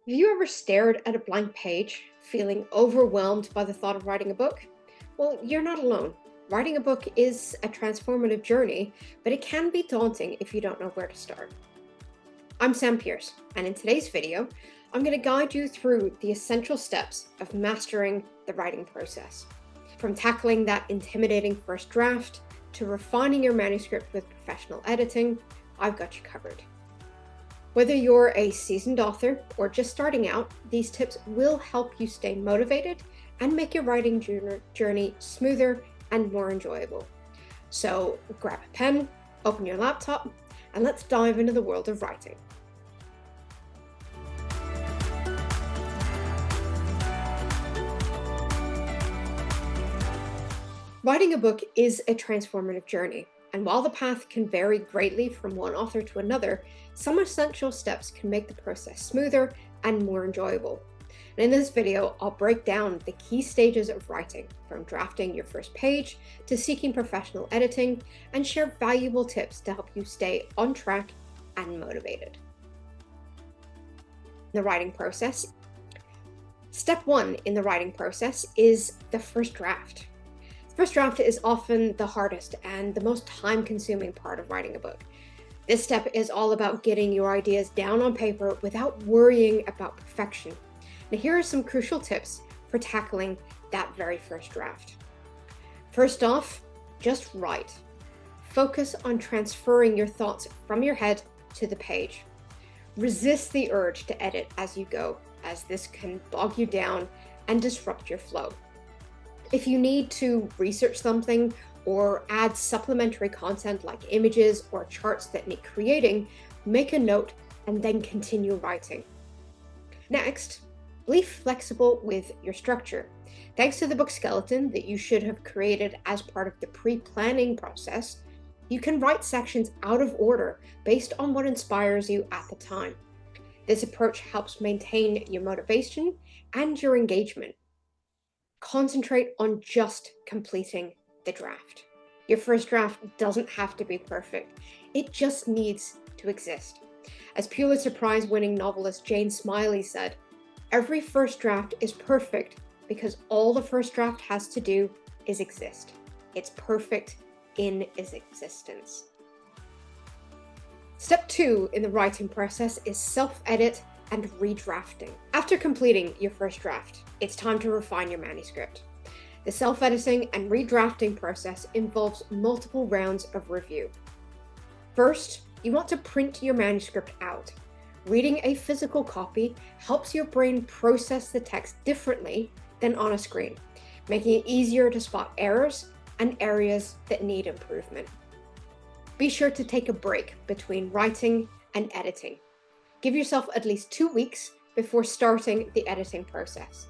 Have you ever stared at a blank page, feeling overwhelmed by the thought of writing a book? Well, you're not alone. Writing a book is a transformative journey, but it can be daunting if you don't know where to start. I'm Sam Pearce, and in today's video, I'm going to guide you through the essential steps of mastering the writing process. From tackling that intimidating first draft to refining your manuscript with professional editing, I've got you covered. Whether you're a seasoned author or just starting out, these tips will help you stay motivated and make your writing journey smoother and more enjoyable. So grab a pen, open your laptop, and let's dive into the world of writing. Writing a book is a transformative journey, and while the path can vary greatly from one author to another, some essential steps can make the process smoother and more enjoyable. And in this video, I'll break down the key stages of writing, from drafting your first page to seeking professional editing, and share valuable tips to help you stay on track and motivated. The writing process. Step 1 in the writing process is the first draft. First draft is often the hardest and the most time-consuming part of writing a book. This step is all about getting your ideas down on paper without worrying about perfection. Now, here are some crucial tips for tackling that very first draft. First off, just write. Focus on transferring your thoughts from your head to the page. Resist the urge to edit as you go, as this can bog you down and disrupt your flow. If you need to research something or add supplementary content like images or charts that need creating, make a note and then continue writing. Next, be flexible with your structure. Thanks to the book skeleton that you should have created as part of the pre-planning process, you can write sections out of order based on what inspires you at the time. This approach helps maintain your motivation and your engagement. Concentrate on just completing the draft. Your first draft doesn't have to be perfect. It just needs to exist. As Pulitzer Prize-winning novelist Jane Smiley said, "Every first draft is perfect because all the first draft has to do is exist. It's perfect in its existence." Step 2 in the writing process is self-edit and redrafting. After completing your first draft, it's time to refine your manuscript. The self-editing and redrafting process involves multiple rounds of review. First, you want to print your manuscript out. Reading a physical copy helps your brain process the text differently than on a screen, making it easier to spot errors and areas that need improvement. Be sure to take a break between writing and editing. Give yourself at least 2 weeks before starting the editing process.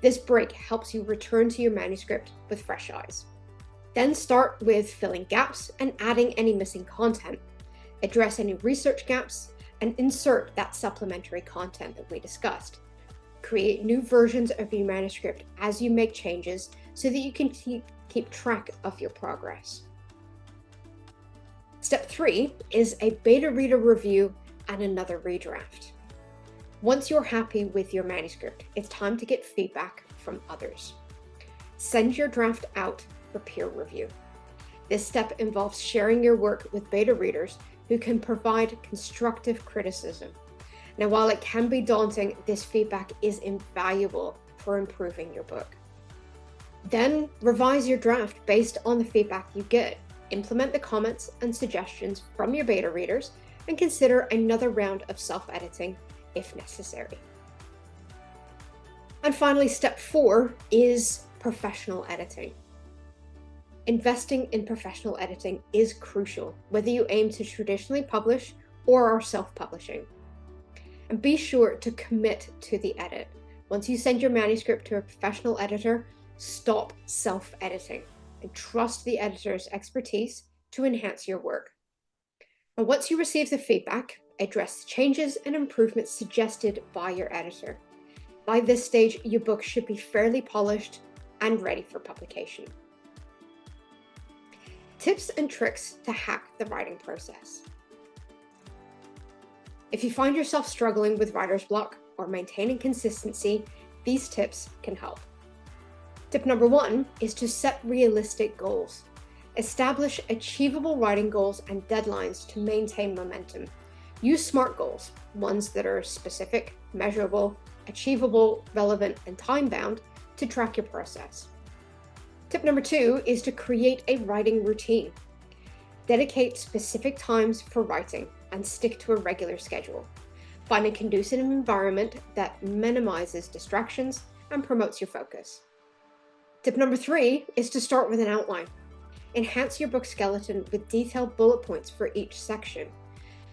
This break helps you return to your manuscript with fresh eyes. Then start with filling gaps and adding any missing content. Address any research gaps and insert that supplementary content that we discussed. Create new versions of your manuscript as you make changes so that you can keep track of your progress. Step 3 is a beta reader review and another redraft. Once you're happy with your manuscript, it's time to get feedback from others. Send your draft out for peer review. This step involves sharing your work with beta readers who can provide constructive criticism. Now, while it can be daunting, this feedback is invaluable for improving your book. Then revise your draft based on the feedback you get. Implement the comments and suggestions from your beta readers and consider another round of self-editing if necessary. And finally, step 4 is professional editing. Investing in professional editing is crucial, whether you aim to traditionally publish or are self-publishing. And be sure to commit to the edit. Once you send your manuscript to a professional editor, stop self-editing and trust the editor's expertise to enhance your work. And once you receive the feedback, address the changes and improvements suggested by your editor. By this stage, your book should be fairly polished and ready for publication. Tips and tricks to hack the writing process. If you find yourself struggling with writer's block, or maintaining consistency, these tips can help. Tip number 1 is to set realistic goals. Establish achievable writing goals and deadlines to maintain momentum. Use SMART goals, ones that are specific, measurable, achievable, relevant, and time-bound, to track your process. Tip number 2 is to create a writing routine. Dedicate specific times for writing and stick to a regular schedule. Find a conducive environment that minimizes distractions and promotes your focus. Tip number 3 is to start with an outline. Enhance your book skeleton with detailed bullet points for each section.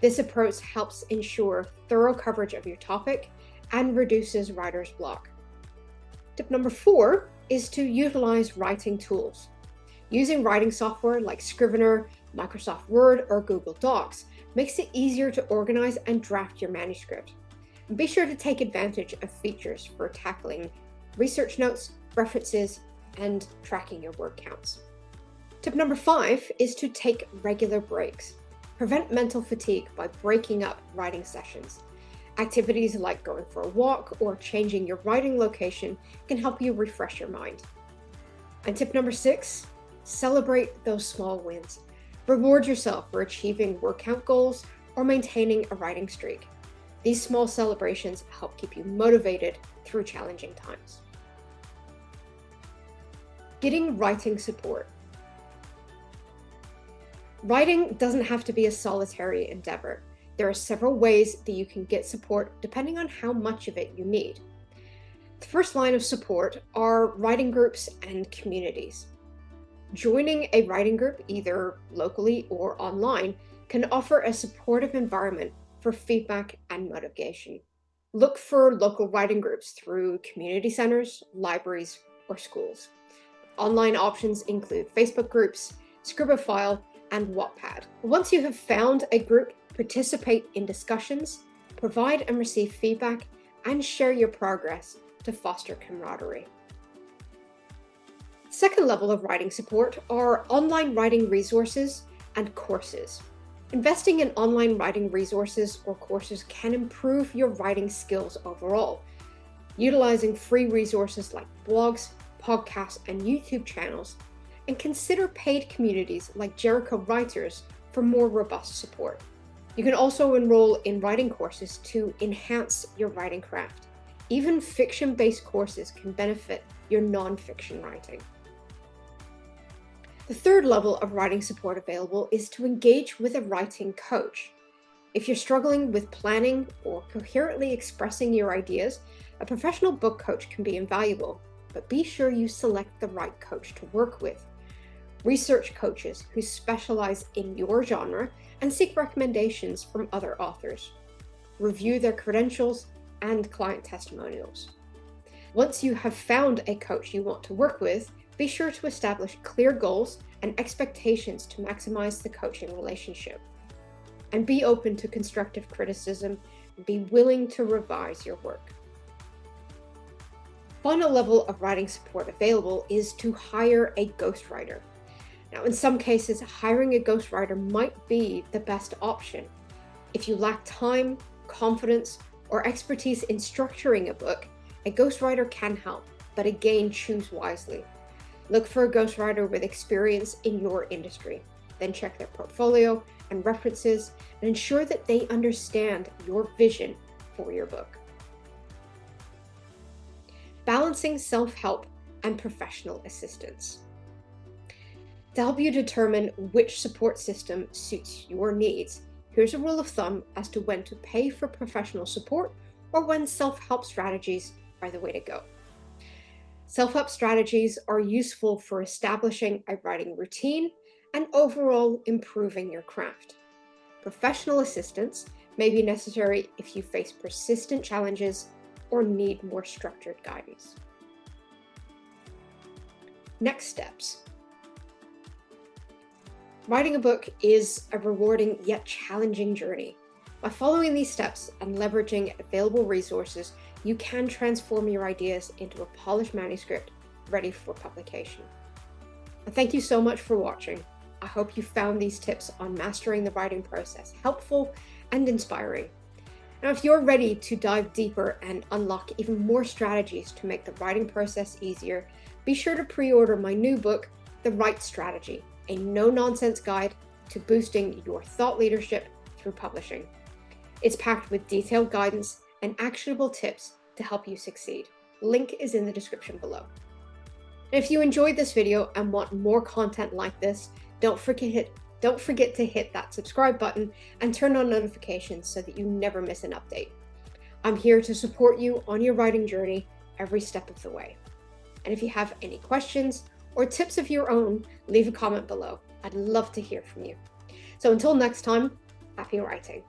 This approach helps ensure thorough coverage of your topic and reduces writer's block. Tip number 4 is to utilize writing tools. Using writing software like Scrivener, Microsoft Word, or Google Docs makes it easier to organize and draft your manuscript. And be sure to take advantage of features for tackling research notes, references, and tracking your word counts. Tip number 5 is to take regular breaks. Prevent mental fatigue by breaking up writing sessions. Activities like going for a walk or changing your writing location can help you refresh your mind. And tip number 6, celebrate those small wins. Reward yourself for achieving word count goals or maintaining a writing streak. These small celebrations help keep you motivated through challenging times. Getting writing support. Writing doesn't have to be a solitary endeavor. There are several ways that you can get support depending on how much of it you need. The first line of support are writing groups and communities. Joining a writing group, either locally or online, can offer a supportive environment for feedback and motivation. Look for local writing groups through community centers, libraries, or schools. Online options include Facebook groups, Scribophile, and Wattpad. Once you have found a group, participate in discussions, provide and receive feedback, and share your progress to foster camaraderie. Second level of writing support are online writing resources and courses. Investing in online writing resources or courses can improve your writing skills overall. Utilizing free resources like blogs, podcasts, and YouTube channels, and consider paid communities like Jericho Writers for more robust support. You can also enroll in writing courses to enhance your writing craft. Even fiction-based courses can benefit your non-fiction writing. The third level of writing support available is to engage with a writing coach. If you're struggling with planning or coherently expressing your ideas, a professional book coach can be invaluable, but be sure you select the right coach to work with. Research coaches who specialize in your genre and seek recommendations from other authors. Review their credentials and client testimonials. Once you have found a coach you want to work with, be sure to establish clear goals and expectations to maximize the coaching relationship. And be open to constructive criticism and be willing to revise your work. Final level of writing support available is to hire a ghostwriter. Now, in some cases, hiring a ghostwriter might be the best option. If you lack time, confidence, or expertise in structuring a book, a ghostwriter can help, but again, choose wisely. Look for a ghostwriter with experience in your industry. Then check their portfolio and references and ensure that they understand your vision for your book. Balancing self-help and professional assistance. To help you determine which support system suits your needs, here's a rule of thumb as to when to pay for professional support or when self-help strategies are the way to go. Self-help strategies are useful for establishing a writing routine and overall improving your craft. Professional assistance may be necessary if you face persistent challenges or need more structured guidance. Next steps. Writing a book is a rewarding yet challenging journey. By following these steps and leveraging available resources, you can transform your ideas into a polished manuscript ready for publication. And thank you so much for watching. I hope you found these tips on mastering the writing process helpful and inspiring. Now, if you're ready to dive deeper and unlock even more strategies to make the writing process easier, be sure to pre-order my new book, The Right Strategy, a no-nonsense guide to boosting your thought leadership through publishing. It's packed with detailed guidance and actionable tips to help you succeed. Link is in the description below. And if you enjoyed this video and want more content like this, don't forget to hit that subscribe button and turn on notifications so that you never miss an update. I'm here to support you on your writing journey every step of the way. And if you have any questions or tips of your own, leave a comment below. I'd love to hear from you. So until next time, happy writing.